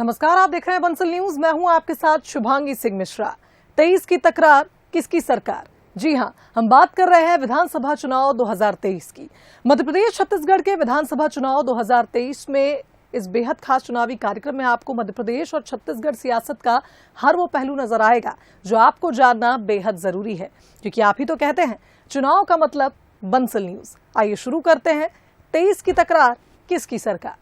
नमस्कार, आप देख रहे हैं बंसल न्यूज। मैं हूं आपके साथ शुभांगी सिंह मिश्रा। 23 की तकरार किसकी सरकार? जी हां, हम बात कर रहे हैं विधानसभा चुनाव 2023 की। मध्य प्रदेश छत्तीसगढ़ के विधानसभा चुनाव 2023 में इस बेहद खास चुनावी कार्यक्रम में आपको मध्य प्रदेश और छत्तीसगढ़ सियासत का हर वो पहलू नजर आएगा जो आपको जानना बेहद जरूरी है, क्योंकि आप ही तो कहते हैं चुनाव का मतलब बंसल न्यूज। आइए शुरू करते हैं। 23 की तकरार किसकी सरकार?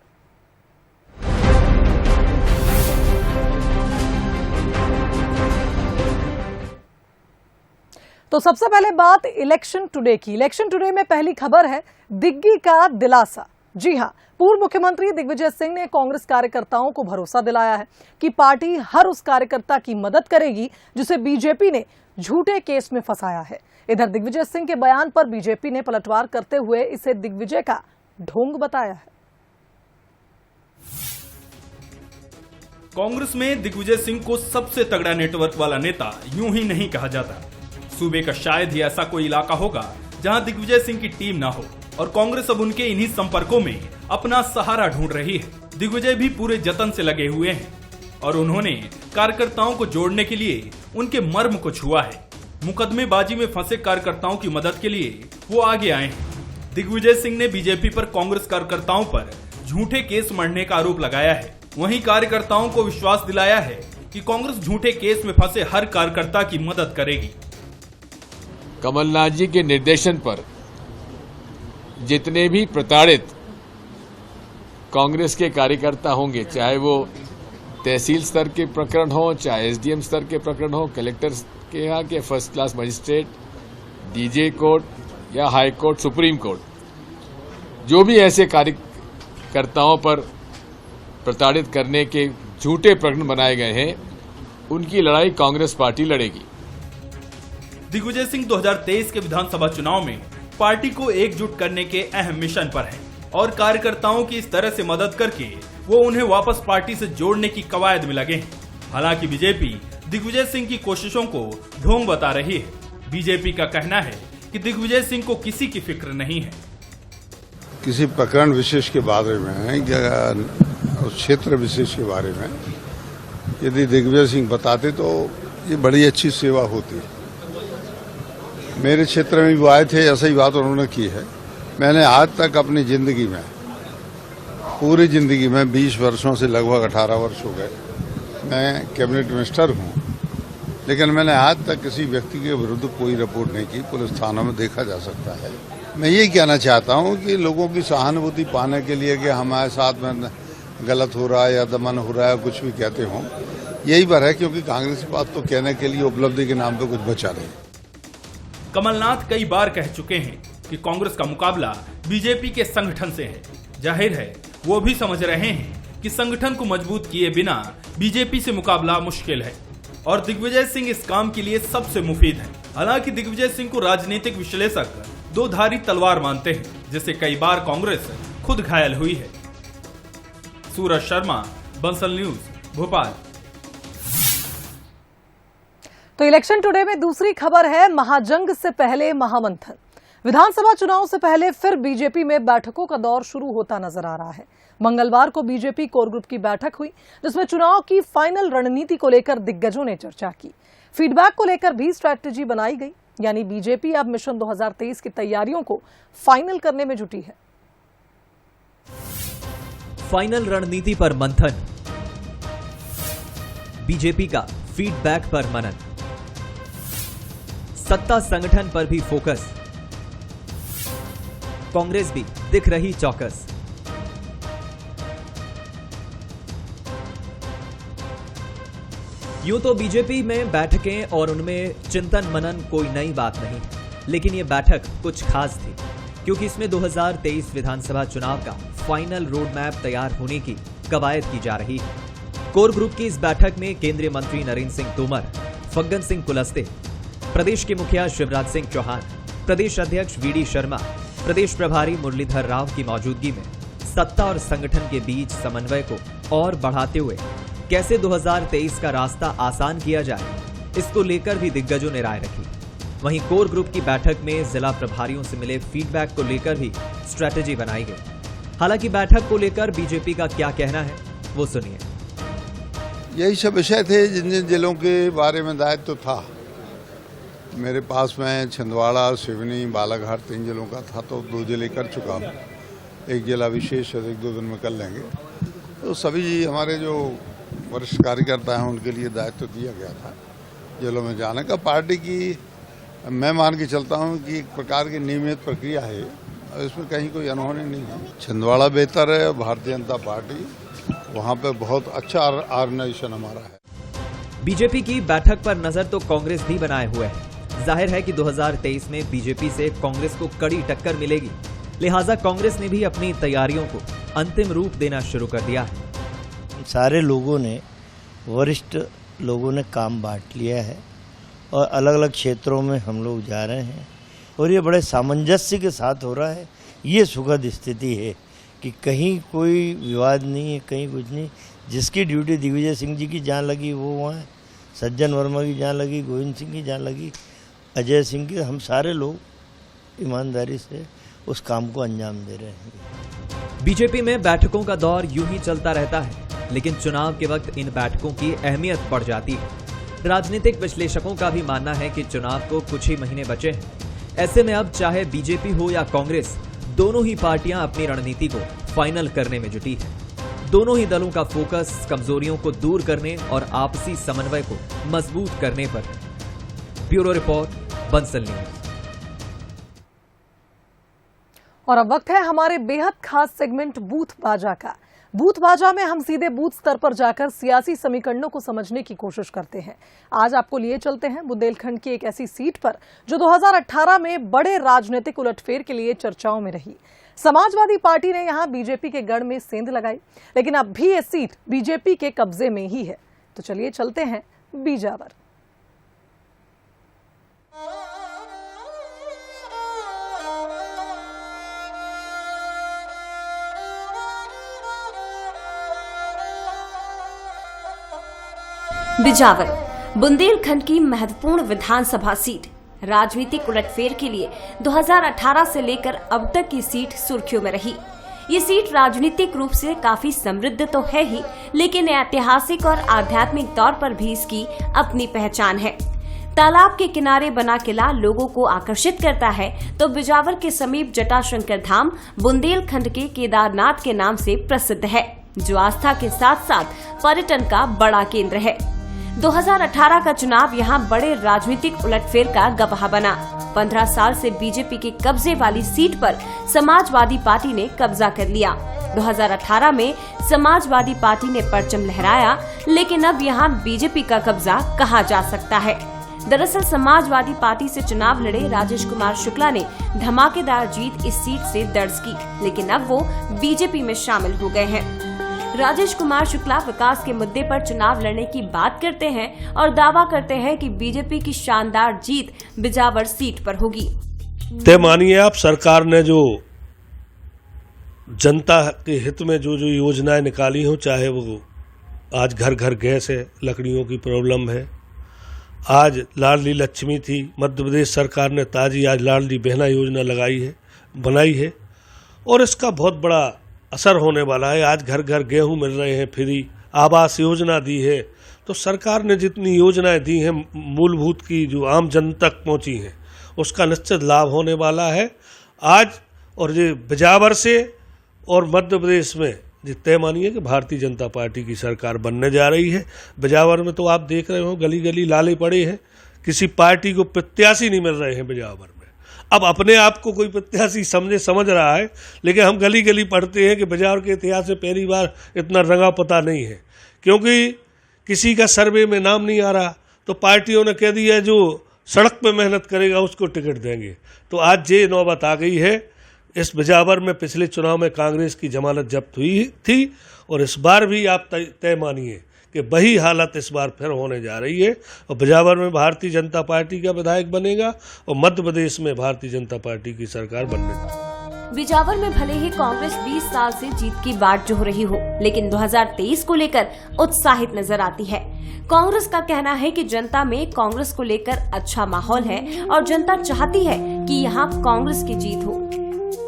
तो सबसे पहले बात इलेक्शन टुडे की। इलेक्शन टुडे में पहली खबर है दिग्गी का दिलासा। जी हां, पूर्व मुख्यमंत्री दिग्विजय सिंह ने कांग्रेस कार्यकर्ताओं को भरोसा दिलाया है कि पार्टी हर उस कार्यकर्ता की मदद करेगी जिसे बीजेपी ने झूठे केस में फंसाया है। इधर दिग्विजय सिंह के बयान पर बीजेपी ने पलटवार करते हुए इसे दिग्विजय का ढोंग बताया है। कांग्रेस में दिग्विजय सिंह को सबसे तगड़ा नेटवर्क वाला नेता यूं ही नहीं कहा जाता। सूबे का शायद ही ऐसा कोई इलाका होगा जहां दिग्विजय सिंह की टीम ना हो, और कांग्रेस अब उनके इन्हीं संपर्कों में अपना सहारा ढूंढ रही है। दिग्विजय भी पूरे जतन से लगे हुए हैं और उन्होंने कार्यकर्ताओं को जोड़ने के लिए उनके मर्म को छुआ है। मुकदमेबाजी में फंसे कार्यकर्ताओं की मदद के लिए वो आगे आए हैं। दिग्विजय सिंह ने बीजेपी पर कांग्रेस कार्यकर्ताओं पर झूठे केस मढ़ने का आरोप लगाया है। वहीं कार्यकर्ताओं को विश्वास दिलाया है कि कांग्रेस झूठे केस में फंसे हर कार्यकर्ता की मदद करेगी। कमलनाथ जी के निर्देशन पर जितने भी प्रताड़ित कांग्रेस के कार्यकर्ता होंगे, चाहे वो तहसील स्तर के प्रकरण हो, चाहे एसडीएम स्तर के प्रकरण हो, कलेक्टर के यहाँ के first class magistrate, DJ court या हाई कोर्ट, सुप्रीम कोर्ट, जो भी ऐसे कार्यकर्ताओं पर प्रताड़ित करने के झूठे प्रकरण बनाए गए हैं, उनकी लड़ाई कांग्रेस पार्टी लड़ेगी। दिग्विजय सिंह 2023 के विधानसभा चुनाव में पार्टी को एकजुट करने के अहम मिशन पर हैं और कार्यकर्ताओं की इस तरह से मदद करके वो उन्हें वापस पार्टी से जोड़ने की कवायद में लगे हैं। हालांकि बीजेपी दिग्विजय सिंह की कोशिशों को ढोंग बता रही है। बीजेपी का कहना है कि दिग्विजय सिंह को किसी की फिक्र नहीं है। किसी प्रकरण विशेष के बारे में या उस क्षेत्र विशेष के बारे में यदि दिग्विजय सिंह बताते तो ये बड़ी अच्छी सेवा होती। मेरे क्षेत्र में भी वो आए थे, ऐसा ही बात उन्होंने की है। मैंने आज तक अपनी जिंदगी में, पूरी जिंदगी में 20 वर्षों से लगभग 18 वर्ष हो गए, मैं कैबिनेट मिनिस्टर हूँ, लेकिन मैंने आज तक किसी व्यक्ति के विरुद्ध कोई रिपोर्ट नहीं की। पुलिस थानों में देखा जा सकता है। मैं यही कहना चाहता हूँ कि लोगों की सहानुभूति पाने के लिए कि हमारे साथ में गलत हो रहा है या दमन हो रहा है, कुछ भी कहते हों, यही पर है, क्योंकि कांग्रेस के पास तो कहने के लिए उपलब्धि के नाम पे कुछ बचा नहीं। कमलनाथ कई बार कह चुके हैं कि कांग्रेस का मुकाबला बीजेपी के संगठन से है। जाहिर है वो भी समझ रहे हैं कि संगठन को मजबूत किए बिना बीजेपी से मुकाबला मुश्किल है और दिग्विजय सिंह इस काम के लिए सबसे मुफीद है। हालांकि दिग्विजय सिंह को राजनीतिक विश्लेषक दो धारी तलवार मानते हैं, जिससे कई बार कांग्रेस खुद घायल हुई है। सूरज शर्मा, बंसल न्यूज, भोपाल। तो इलेक्शन टुडे में दूसरी खबर है महाजंग से पहले महामंथन। विधानसभा चुनाव से पहले फिर बीजेपी में बैठकों का दौर शुरू होता नजर आ रहा है। मंगलवार को बीजेपी कोर ग्रुप की बैठक हुई, जिसमें चुनाव की फाइनल रणनीति को लेकर दिग्गजों ने चर्चा की। फीडबैक को लेकर भी स्ट्रैटेजी बनाई गई, यानी बीजेपी अब मिशन 2023 की तैयारियों को फाइनल करने में जुटी है। फाइनल रणनीति पर मंथन, बीजेपी का फीडबैक पर मनन, सत्ता संगठन पर भी फोकस, कांग्रेस भी दिख रही चौकस। यूं तो बीजेपी में बैठकें और उनमें चिंतन मनन कोई नई बात नहीं, लेकिन यह बैठक कुछ खास थी, क्योंकि इसमें 2023 विधानसभा चुनाव का फाइनल रोड मैप तैयार होने की कवायद की जा रही है। कोर ग्रुप की इस बैठक में केंद्रीय मंत्री नरेंद्र सिंह तोमर, फग्गन सिंह कुलस्ते, प्रदेश के मुखिया शिवराज सिंह चौहान, प्रदेश अध्यक्ष वीडी शर्मा, प्रदेश प्रभारी मुरलीधर राव की मौजूदगी में सत्ता और संगठन के बीच समन्वय को और बढ़ाते हुए कैसे 2023 का रास्ता आसान किया जाए, इसको लेकर भी दिग्गजों ने राय रखी। वहीं कोर ग्रुप की बैठक में जिला प्रभारियों से मिले फीडबैक को लेकर भी स्ट्रैटेजी बनाई गई। हालांकि बैठक को लेकर बीजेपी का क्या कहना है, वो सुनिए। यही सब विषय थे जिन जिन जिलों के बारे में दायित्व तो था। मेरे पास में छिंदवाड़ा, सिवनी, बालाघाट 3 जिलों का था, तो 2 जिले कर चुका हूँ। एक जिला विशेष 1-2 दिन में कर लेंगे। तो सभी हमारे जो वरिष्ठ कार्यकर्ता हैं उनके लिए दायित्व दिया गया था जिलों में जाने का। पार्टी की मैं मान के चलता हूँ कि एक प्रकार की नियमित प्रक्रिया है, इसमें कहीं कोई अनहोनी नहीं है। छिंदवाड़ा बेहतर है, भारतीय जनता पार्टी वहाँ पे बहुत अच्छा ऑर्गेनाइजेशन हमारा है। बीजेपी की बैठक पर नजर तो कांग्रेस भी बनाए हुए है। जाहिर है कि 2023 में बीजेपी से कांग्रेस को कड़ी टक्कर मिलेगी, लिहाजा कांग्रेस ने भी अपनी तैयारियों को अंतिम रूप देना शुरू कर दिया है। सारे लोगों ने, वरिष्ठ लोगों ने काम बांट लिया है और अलग अलग क्षेत्रों में हम लोग जा रहे हैं और ये बड़े सामंजस्य के साथ हो रहा है। ये सुखद स्थिति है कि कहीं कोई विवाद नहीं है, कहीं कुछ नहीं। जिसकी ड्यूटी दिग्विजय सिंह जी की जान लगी वो वहाँ है, सज्जन वर्मा की जान लगी, गोविंद सिंह की जान लगी, अजय सिंह की, हम सारे लोग ईमानदारी से उस काम को अंजाम दे रहे हैं। बीजेपी में बैठकों का दौर यूं ही चलता रहता है, लेकिन चुनाव के वक्त इन बैठकों की अहमियत बढ़ जाती है। राजनीतिक विश्लेषकों का भी मानना है कि चुनाव को कुछ ही महीने बचे हैं। ऐसे में अब चाहे बीजेपी हो या कांग्रेस, दोनों ही पार्टियां अपनी रणनीति को फाइनल करने में जुटी है। दोनों ही दलों का फोकस कमजोरियों को दूर करने और आपसी समन्वय को मजबूत करने पर है। Bureau report, Bansal news. और अब वक्त है हमारे बेहद खास सेगमेंट बूथ बाजा का। बूथ बाजा में हम सीधे बूथ स्तर पर जाकर सियासी समीकरणों को समझने की कोशिश करते हैं। आज आपको लिए चलते हैं बुंदेलखंड की एक ऐसी सीट पर जो 2018 में बड़े राजनीतिक उलटफेर के लिए चर्चाओं में रही। समाजवादी पार्टी ने यहां बीजेपी के गढ़ में सेंध लगाई, लेकिन अब भी ये सीट बीजेपी के कब्जे में ही है। तो चलिए चलते हैं बीजावर। बिजावर बुंदेलखंड की महत्वपूर्ण विधानसभा सीट। राजनीतिक उलटफेर के लिए 2018 से लेकर अब तक की सीट सुर्खियों में रही। ये सीट राजनीतिक रूप से काफी समृद्ध तो है ही, लेकिन ऐतिहासिक और आध्यात्मिक तौर पर भी इसकी अपनी पहचान है। तालाब के किनारे बना किला लोगों को आकर्षित करता है, तो बिजावर के समीप जटाशंकर धाम बुंदेलखंड के केदारनाथ के नाम से प्रसिद्ध है, जो आस्था के साथ साथ पर्यटन का बड़ा केंद्र है। 2018 का चुनाव यहां बड़े राजनीतिक उलटफेर का गवाह बना। 15 साल से बीजेपी के कब्जे वाली सीट पर समाजवादी पार्टी ने कब्जा कर लिया। 2018 में समाजवादी पार्टी ने परचम लहराया, लेकिन अब यहां बीजेपी का कब्जा कहा जा सकता है। दरअसल समाजवादी पार्टी से चुनाव लड़े राजेश कुमार शुक्ला ने धमाकेदार जीत इस सीट से दर्ज की, लेकिन अब वो बीजेपी में शामिल हो गए हैं। राजेश कुमार शुक्ला विकास के मुद्दे पर चुनाव लड़ने की बात करते हैं और दावा करते हैं कि बीजेपी की शानदार जीत बिजावर सीट पर होगी। तय मानिए आप, सरकार ने जो जनता के हित में जो जो योजनाएं निकाली हो, चाहे वो आज घर घर गैस है, लकड़ियों की प्रॉब्लम है, आज लाडली लक्ष्मी थी, मध्य प्रदेश सरकार ने ताजी आज लाडली बहना योजना बनाई है और इसका बहुत बड़ा असर होने वाला है। आज घर घर गेहूं मिल रहे हैं, फ्री आवास योजना दी है। तो सरकार ने जितनी योजनाएं दी हैं मूलभूत की, जो आम जन तक पहुंची हैं, उसका निश्चित लाभ होने वाला है आज। और ये बिजावर से और मध्य प्रदेश में जी तय मानिए कि भारतीय जनता पार्टी की सरकार बनने जा रही है। बिजावर में तो आप देख रहे हो गली गली लाले पड़े हैं, किसी पार्टी को प्रत्याशी नहीं मिल रहे हैं बिजावर में। अब अपने आप को कोई प्रत्याशी समझ रहा है, लेकिन हम गली गली पढ़ते हैं कि बिजावर के इतिहास में पहली बार इतना रंगा पता नहीं है, क्योंकि किसी का सर्वे में नाम नहीं आ रहा, तो पार्टियों ने कह दिया जो सड़क पे मेहनत करेगा उसको टिकट देंगे। तो आज ये नौबत आ गई है। इस बिजावर में पिछले चुनाव में कांग्रेस की जमानत जब्त हुई थी और इस बार भी आप तय मानिए कि वही हालत इस बार फिर होने जा रही है और बिजावर में भारतीय जनता पार्टी का विधायक बनेगा और मध्य प्रदेश में भारतीय जनता पार्टी की सरकार बनने। बिजावर में भले ही कांग्रेस 20 साल से जीत की बाट जोह रही हो, लेकिन 2023 को लेकर उत्साहित नजर आती है। कांग्रेस का कहना है कि जनता में कांग्रेस को लेकर अच्छा माहौल है और जनता चाहती है कि यहाँ कांग्रेस की जीत हो।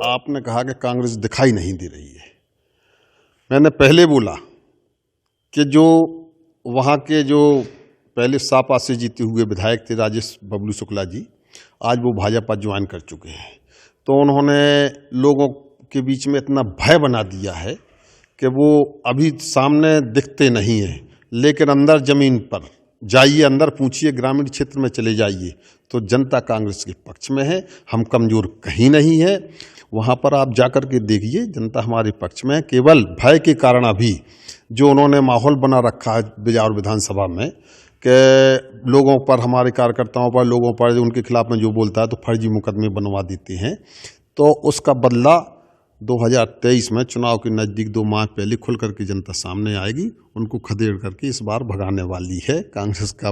आपने कहा कि कांग्रेस दिखाई नहीं दे रही है। मैंने पहले बोला कि जो वहाँ के जो पहले सापा से जीते हुए विधायक थे राजेश बबलू शुक्ला जी, आज वो भाजपा ज्वाइन कर चुके हैं। तो उन्होंने लोगों के बीच में इतना भय बना दिया है कि वो अभी सामने दिखते नहीं हैं, लेकिन अंदर जमीन पर जाइए, अंदर पूछिए, ग्रामीण क्षेत्र में चले जाइए तो जनता कांग्रेस के पक्ष में है। हम कमजोर कहीं नहीं है। वहाँ पर आप जाकर के देखिए, जनता हमारे पक्ष में है। केवल भय के कारण अभी जो उन्होंने माहौल बना रखा है बिजावर विधानसभा में कि लोगों पर, हमारे कार्यकर्ताओं पर, लोगों पर उनके खिलाफ में जो बोलता है तो फर्जी मुकदमे बनवा देते हैं, तो उसका बदला 2023 में चुनाव के नज़दीक 2 माह पहले खुल करके जनता सामने आएगी। उनको खदेड़ करके इस बार भगाने वाली है, कांग्रेस का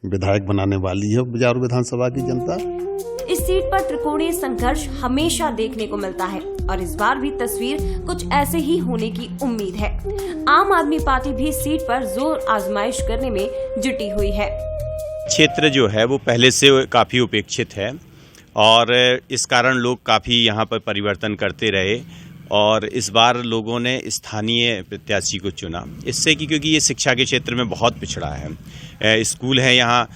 विधायक बनाने वाली है बिजावर विधानसभा की जनता। इस सीट पर त्रिकोणीय संघर्ष हमेशा देखने को मिलता है और इस बार भी तस्वीर कुछ ऐसे ही होने की उम्मीद है। आम आदमी पार्टी भी इस सीट पर जोर आजमाइश करने में जुटी हुई है। क्षेत्र जो है वो पहले से काफी उपेक्षित है और इस कारण लोग काफी यहाँ पर परिवर्तन करते रहे और इस बार लोगों ने स्थानीय प्रत्याशी को चुना, इससे कि क्योंकि ये शिक्षा के क्षेत्र में बहुत पिछड़ा है। स्कूल है यहाँ,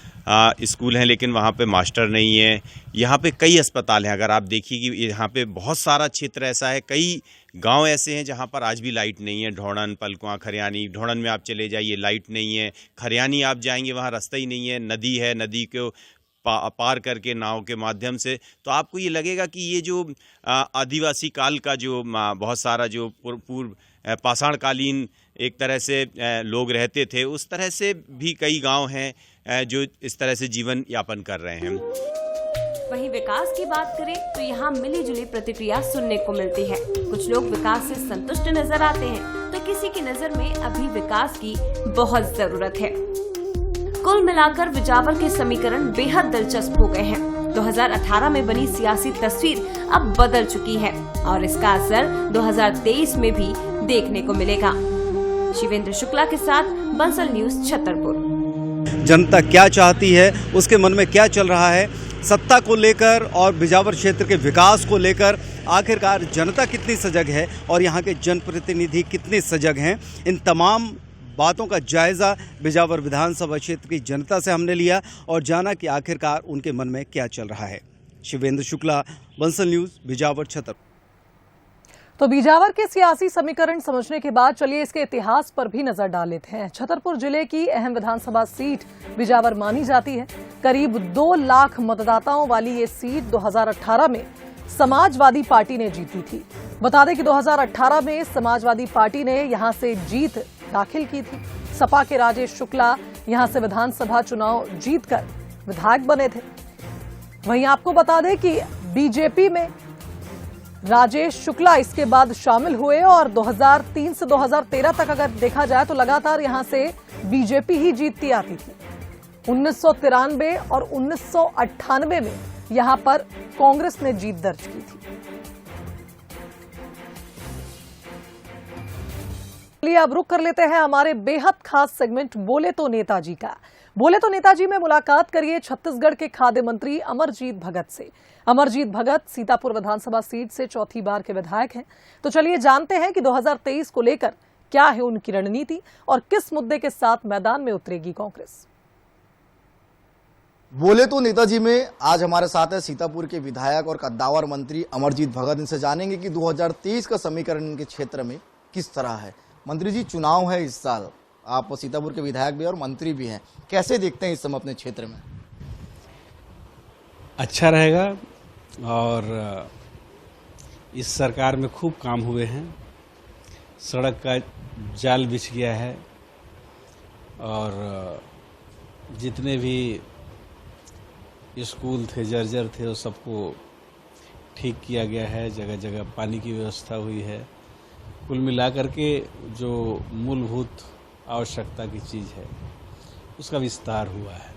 स्कूल हैं लेकिन वहाँ पे मास्टर नहीं है। यहाँ पे कई अस्पताल हैं, अगर आप देखिए कि यहाँ पे बहुत सारा क्षेत्र ऐसा है, कई गांव ऐसे हैं जहाँ पर आज भी लाइट नहीं है। ढौड़न, पलकुआ, खरियानी, ढौड़न में आप चले जाइए लाइट नहीं है, खरियानी आप जाएंगे वहाँ रास्ता ही नहीं है, नदी है, नदी को पार करके नाव के माध्यम से, तो आपको ये लगेगा कि ये जो आदिवासी काल का जो बहुत सारा जो पूर्व पाषाणकालीन एक तरह से लोग रहते थे, उस तरह से भी कई गांव हैं जो इस तरह से जीवन यापन कर रहे हैं। वहीं विकास की बात करें तो यहाँ मिली जुली प्रतिक्रिया सुनने को मिलती है। कुछ लोग विकास से संतुष्ट नजर आते हैं तो किसी की नजर में अभी विकास की बहुत जरूरत है। कुल मिलाकर बिजावर के समीकरण बेहद दिलचस्प हो गए हैं। 2018 में बनी सियासी तस्वीर अब बदल चुकी है और इसका असर 2023 में भी देखने को मिलेगा। शिवेंद्र शुक्ला के साथ बंसल न्यूज छतरपुर। जनता क्या चाहती है, उसके मन में क्या चल रहा है, सत्ता को लेकर और बिजावर क्षेत्र के विकास को लेकर आखिरकार जनता कितनी सजग है और यहाँ के जनप्रतिनिधि कितने सजग हैं, इन तमाम बातों का जायजा बिजावर विधानसभा क्षेत्र की जनता से हमने लिया और जाना कि आखिरकार उनके मन में क्या चल रहा है। शिवेंद्र शुक्ला, बंसल न्यूज, बिजावर, छतरपुर। तो बिजावर के सियासी समीकरण समझने के बाद चलिए इसके इतिहास पर भी नजर डाल लेते हैं। छतरपुर जिले की अहम विधानसभा सीट बिजावर मानी जाती है। करीब 2 लाख मतदाताओं वाली ये सीट 2018 में समाजवादी पार्टी ने जीती थी। बता दें कि 2018 में समाजवादी पार्टी ने यहां से जीत दाखिल की थी। सपा के राजेश शुक्ला यहां से विधानसभा चुनाव जीतकर विधायक बने थे। वहीं आपको बता दें कि बीजेपी में राजेश शुक्ला इसके बाद शामिल हुए और 2003 से 2013 तक अगर देखा जाए तो लगातार यहां से बीजेपी ही जीतती आती थी। 1993 और 1998 में यहां पर कांग्रेस ने जीत दर्ज की थी। चलिए अब रुक कर लेते हैं हमारे बेहद खास सेगमेंट बोले तो नेताजी का। बोले तो नेताजी में मुलाकात करिए छत्तीसगढ़ के खाद्य मंत्री अमरजीत भगत से। अमरजीत भगत सीतापुर विधानसभा सीट से 4थी बार के विधायक हैं। तो चलिए जानते हैं कि 2023 को लेकर क्या है उनकी रणनीति और किस मुद्दे के साथ मैदान में उतरेगी कांग्रेस। बोले तो नेताजी में आज हमारे साथ है सीतापुर के विधायक और कद्दावर मंत्री अमरजीत भगत। इनसे जानेंगे कि 2023 का समीकरण इनके क्षेत्र में किस तरह है। मंत्री जी, चुनाव है इस साल, आप सीतापुर के विधायक भी और मंत्री भी हैं, कैसे देखते हैं इस समय अपने क्षेत्र में? अच्छा रहेगा और इस सरकार में खूब काम हुए हैं। सड़क का जाल बिछ गया है और जितने भी स्कूल थे जर्जर थे वो सबको ठीक किया गया है। जगह जगह पानी की व्यवस्था हुई है। कुल मिलाकर के जो मूलभूत आवश्यकता की चीज़ है उसका विस्तार हुआ है।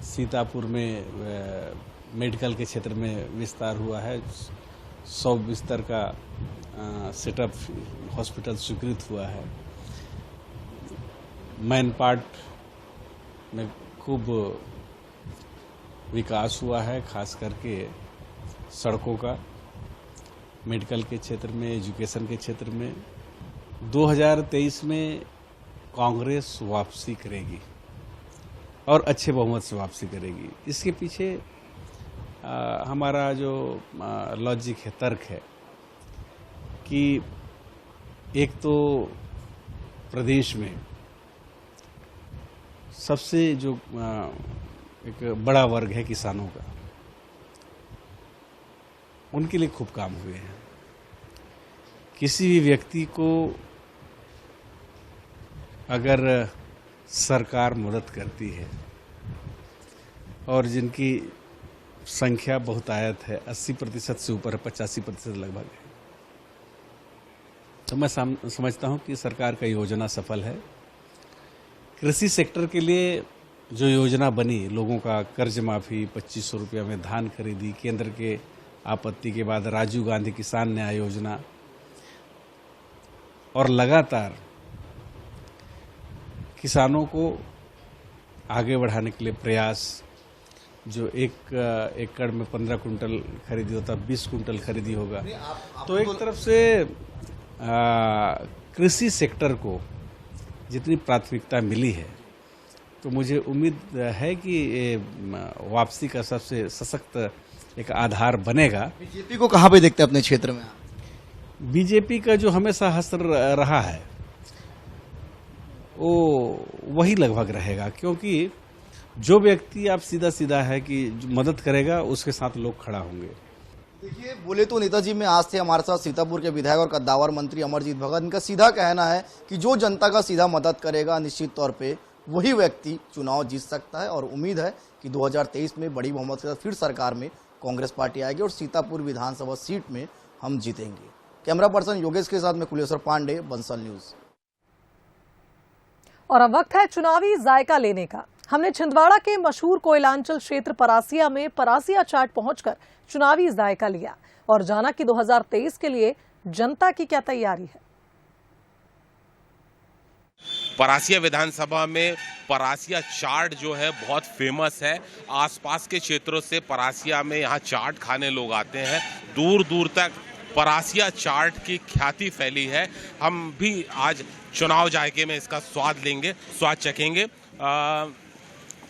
सीतापुर में मेडिकल के क्षेत्र में विस्तार हुआ है। 100 बिस्तर का सेटअप हॉस्पिटल स्वीकृत हुआ है। मैन पार्ट में खूब विकास हुआ है, खास करके सड़कों का, मेडिकल के क्षेत्र में, एजुकेशन के क्षेत्र में। 2023 में कांग्रेस वापसी करेगी और अच्छे बहुमत से वापसी करेगी। इसके पीछे हमारा जो लॉजिक है, तर्क है कि एक तो प्रदेश में सबसे जो एक बड़ा वर्ग है किसानों का, उनके लिए खूब काम हुए हैं। किसी भी व्यक्ति को अगर सरकार मदद करती है और जिनकी संख्या बहुतायत है, 80% से ऊपर है, 85% लगभग है, तो मैं समझता हूं कि सरकार का योजना सफल है। कृषि सेक्टर के लिए जो योजना बनी, लोगों का कर्ज माफी, 2500 रुपया में धान खरीदी, केंद्र के आपत्ति के बाद राजीव गांधी किसान न्याय योजना, और लगातार किसानों को आगे बढ़ाने के लिए प्रयास, जो एक एकड़ में 15 कुंटल खरीदी होता, 20 कुंटल खरीदी होगा। तो एक तरफ से कृषि सेक्टर को जितनी प्राथमिकता मिली है, तो मुझे उम्मीद है कि ये वापसी का सबसे सशक्त एक आधार बनेगा। बीजेपी को कहाँ पे देखते हैं अपने क्षेत्र में? बीजेपी का जो हमेशा हस्तर रहा है वो वही लगभग रहेगा, क्योंकि जो व्यक्ति आप सीधा सीधा है कि मदद करेगा, उसके साथ लोग खड़ा होंगे। देखिए, बोले तो नेताजी में आज थे हमारे साथ सीतापुर के विधायक और कद्दावर मंत्री अमरजीत भगत। इनका सीधा कहना है कि जो जनता का सीधा मदद करेगा, निश्चित तौर पे वही व्यक्ति चुनाव जीत सकता है। और उम्मीद है कि 2023 में बड़ी बहुमत के साथ फिर सरकार में कांग्रेस पार्टी आएगी और सीतापुर विधानसभा सीट में हम जीतेंगे। कैमरा पर्सन योगेश के साथ में कुलेश्वर पांडे, बंसल न्यूज। और अब वक्त है चुनावी जायका लेने का। हमने छिंदवाड़ा के मशहूर कोयलांचल क्षेत्र परासिया में परासिया चाट पहुंचकर चुनावी जायका लिया और जाना कि 2023 के लिए जनता की क्या तैयारी है। परासिया विधानसभा में परासिया चाट जो है बहुत फेमस है। आसपास के क्षेत्रों से परासिया में यहाँ चाट खाने लोग आते हैं। दूर दूर तक परासिया चाट की ख्याति फैली है। हम भी आज चुनाव जायके में इसका स्वाद लेंगे, स्वाद चखेंगे।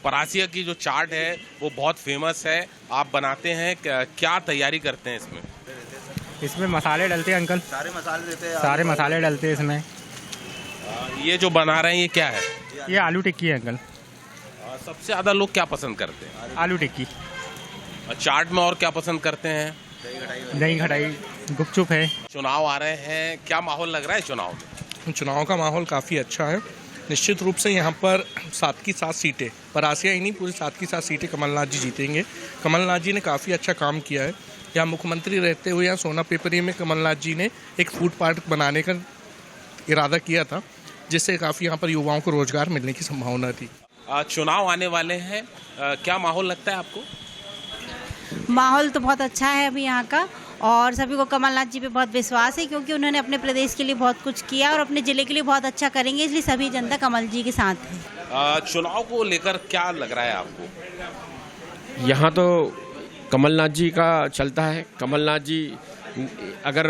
परासिया की जो चाट है वो बहुत फेमस है। आप बनाते हैं, क्या तैयारी करते हैं इसमें? इसमें मसाले डलते हैं अंकल, सारे मसाले देते हैं, सारे मसाले डलते हैं इसमें। ये जो बना रहे हैं ये क्या है? ये आलू टिक्की है अंकल। सबसे ज्यादा लोग क्या पसंद करते हैं? आलू टिक्की। चाट में और क्या पसंद करते हैं? दही खटाई, गुपचुप है। चुनाव आ रहे हैं, क्या माहौल लग रहा है चुनाव में? चुनाव का माहौल काफ़ी अच्छा है। निश्चित रूप से यहाँ पर 7 की 7 सीटें, परासिया ही नहीं पूरी 7 की 7 सीटें कमलनाथ जी जीतेंगे। कमलनाथ जी ने काफ़ी अच्छा काम किया है। यहाँ मुख्यमंत्री रहते हुए यहाँ सोना पेपरी में कमलनाथ जी ने एक फूड पार्क बनाने का इरादा किया था, जिससे काफ़ी यहाँ पर युवाओं को रोजगार मिलने की संभावना थी। चुनाव आने वाले हैं, क्या माहौल लगता है आपको? माहौल तो बहुत अच्छा है अभी यहाँ का, और सभी को कमलनाथ जी पे बहुत विश्वास है, क्योंकि उन्होंने अपने प्रदेश के लिए बहुत कुछ किया और अपने जिले के लिए बहुत अच्छा करेंगे, इसलिए सभी जनता कमल जी के साथ है। चुनाव को लेकर क्या लग रहा है आपको? यहाँ तो कमलनाथ जी का चलता है। कमलनाथ जी अगर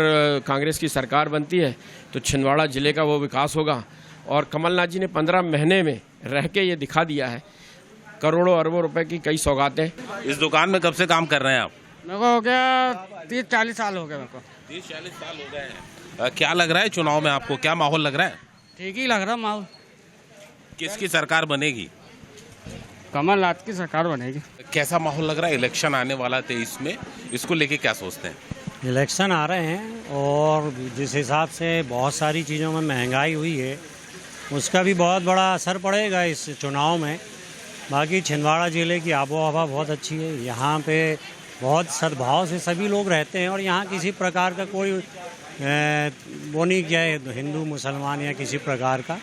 कांग्रेस की सरकार बनती है तो छिंदवाड़ा जिले का वो विकास होगा। और कमलनाथ जी ने 15 महीने में रह के ये दिखा दिया है, करोड़ों अरबों रुपए की कई सौगातें। इस दुकान में कब से काम कर रहे हैं आप? मेरे को हो गया 30-40 साल हो गए। मेरे को 30-40 साल हो गए हैं। क्या लग रहा है चुनाव में आपको, क्या माहौल लग रहा है? ठीक ही लग रहा माहौल। किसकी सरकार बनेगी? कमलनाथ की सरकार बनेगी। कैसा माहौल लग रहा है? इलेक्शन आने वाला 23 में, इसको लेके क्या सोचते हैं? इलेक्शन आ रहे हैं और जिस हिसाब से बहुत सारी चीज़ों में महंगाई हुई है, उसका भी बहुत बड़ा असर पड़ेगा इस चुनाव में। बाकी छिंदवाड़ा ज़िले की आबो हवा बहुत अच्छी है। यहाँ पे बहुत सद्भाव से सभी लोग रहते हैं और यहाँ किसी प्रकार का कोई वो नहीं किया है हिंदू मुसलमान या किसी प्रकार का।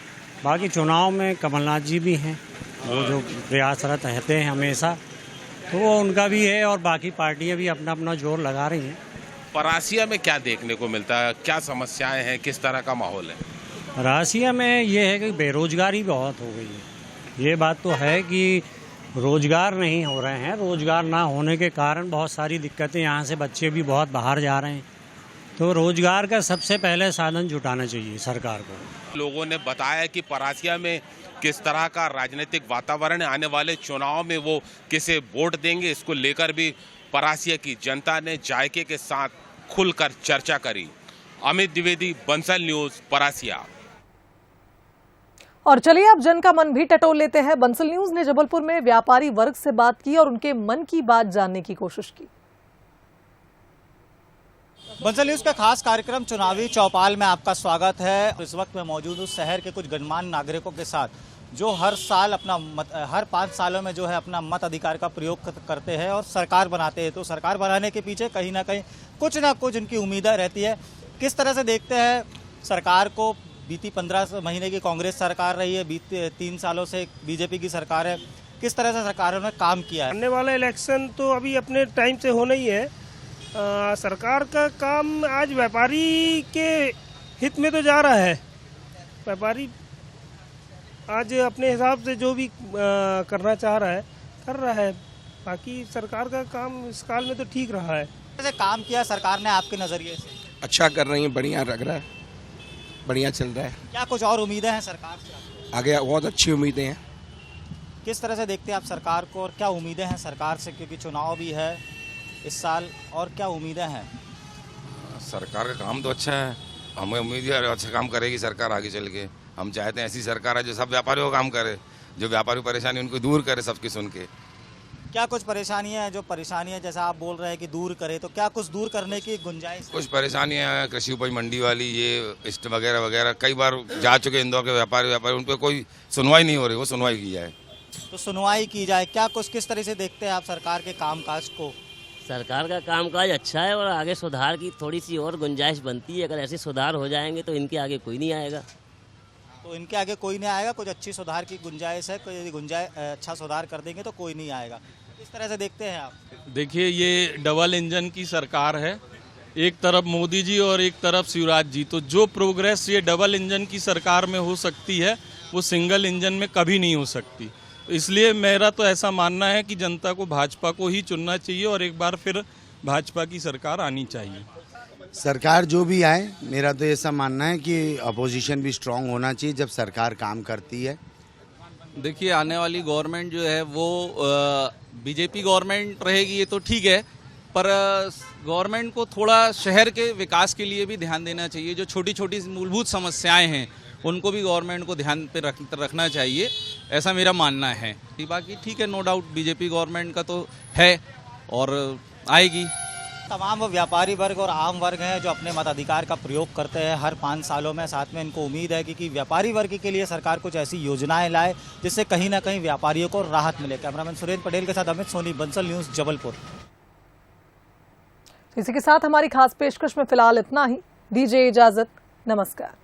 बाकी चुनाव में कमलनाथ जी भी हैं, वो जो प्रयासरत रहते हैं हमेशा, तो वो उनका भी है और बाकी पार्टियाँ भी अपना अपना जोर लगा रही हैं। परासिया में क्या देखने को मिलता है, क्या समस्याएं हैं, किस तरह का माहौल है? परासिया में ये है कि बेरोजगारी बहुत हो गई है। ये बात तो है कि रोजगार नहीं हो रहे हैं। रोजगार ना होने के कारण बहुत सारी दिक्कतें, यहाँ से बच्चे भी बहुत बाहर जा रहे हैं। तो रोजगार का सबसे पहले साधन जुटाना चाहिए सरकार को। लोगों ने बताया कि परासिया में किस तरह का राजनीतिक वातावरण है, आने वाले चुनाव में वो किसे वोट देंगे, इसको लेकर भी परासिया की जनता ने जायके के साथ खुलकर चर्चा करी। अमित द्विवेदी, बंसल न्यूज, परासिया। और चलिए अब जन का मन भी टटोल लेते हैं। बंसल न्यूज ने जबलपुर में व्यापारी वर्ग से बात की और उनके मन की बात जानने की कोशिश की। बंसल न्यूज का खास कार्यक्रम चुनावी चौपाल में आपका स्वागत है। इस वक्त मैं मौजूद हूँ शहर के कुछ गणमान्य नागरिकों के साथ, जो हर साल हर 5 सालों में जो है अपना मत अधिकार का प्रयोग करते हैं और सरकार बनाते हैं। तो सरकार बनाने के पीछे कहीं ना कुछ उनकी उम्मीदें रहती है। किस तरह से देखते हैं सरकार को? बीती 15 महीने की कांग्रेस सरकार रही है, बीते 3 सालों से बीजेपी की सरकार है। किस तरह से सरकारों ने काम किया है? आने वाला इलेक्शन तो अभी अपने टाइम से होना ही है। सरकार का काम आज व्यापारी के हित में तो जा रहा है। व्यापारी आज अपने हिसाब से जो भी करना चाह रहा है कर रहा है। बाकी सरकार का काम इस काल में तो ठीक रहा है। कैसे काम किया सरकार ने आपके नजरिए से? अच्छा कर रही है, बढ़िया लग रहा है, बढ़िया चल रहा है। क्या कुछ और उम्मीदें हैं सरकार से? आगे बहुत अच्छी उम्मीदें हैं। किस तरह से देखते हैं आप सरकार को और क्या उम्मीदें हैं सरकार से, क्योंकि चुनाव भी है इस साल, और क्या उम्मीदें हैं? सरकार का काम तो अच्छा है, हमें उम्मीद है अच्छा काम करेगी सरकार आगे चल के। हम चाहते हैं ऐसी सरकार है जो सब व्यापारियों का काम करे, जो व्यापारी परेशानी उनको दूर करे सबकी सुन के। क्या कुछ परेशानियां हैं जो परेशानियां जैसा आप बोल रहे हैं कि दूर करे, तो क्या कुछ दूर करने की गुंजाइश? कुछ परेशानियां हैं, कृषि उपज मंडी वाली, ये इस्ट वगैरह वगैरह कई बार जा चुके इंदौर के व्यापारी उन पर कोई सुनवाई नहीं हो रही, वो सुनवाई की जाए। तो सुनवाई की जाए। क्या कुछ किस तरह से देखते हैं आप सरकार के कामकाज को? सरकार का कामकाज अच्छा है और आगे सुधार की थोड़ी सी और गुंजाइश बनती है। अगर ऐसे सुधार हो जाएंगे तो इनके आगे कोई नहीं आएगा। तो इनके आगे कोई नहीं आएगा, कुछ अच्छी सुधार की गुंजाइश है, कोई अच्छा सुधार कर देंगे तो कोई नहीं आएगा। किस तरह से देखते हैं आप? देखिए, ये डबल इंजन की सरकार है, एक तरफ मोदी जी और एक तरफ शिवराज जी। तो जो प्रोग्रेस ये डबल इंजन की सरकार में हो सकती है वो सिंगल इंजन में कभी नहीं हो सकती। इसलिए मेरा तो ऐसा मानना है कि जनता को भाजपा को ही चुनना चाहिए और एक बार फिर भाजपा की सरकार आनी चाहिए। सरकार जो भी आए, मेरा तो ऐसा मानना है कि अपोजिशन भी स्ट्रांग होना चाहिए जब सरकार काम करती है। देखिए, आने वाली गवर्नमेंट जो है वो बीजेपी गवर्नमेंट रहेगी, ये तो ठीक है, पर गवर्नमेंट को थोड़ा शहर के विकास के लिए भी ध्यान देना चाहिए। जो छोटी छोटी मूलभूत समस्याएं हैं उनको भी गवर्नमेंट को ध्यान पे रखना चाहिए, ऐसा मेरा मानना है। बाकी ठीक है, नो डाउट बीजेपी गवर्नमेंट का तो है और आएगी। तमाम व्यापारी वर्ग और आम वर्ग हैं जो अपने मताधिकार का प्रयोग करते हैं हर 5 सालों में। साथ में इनको उम्मीद है कि व्यापारी वर्ग के लिए सरकार कुछ ऐसी योजनाएं लाए जिससे कहीं ना कहीं व्यापारियों को राहत मिले। कैमरामैन सुरेंद्र पटेल के साथ अमित सोनी, बंसल न्यूज, जबलपुर। इसी के साथ हमारी खास पेशकश में फिलहाल इतना ही। दीजिए इजाजत, नमस्कार।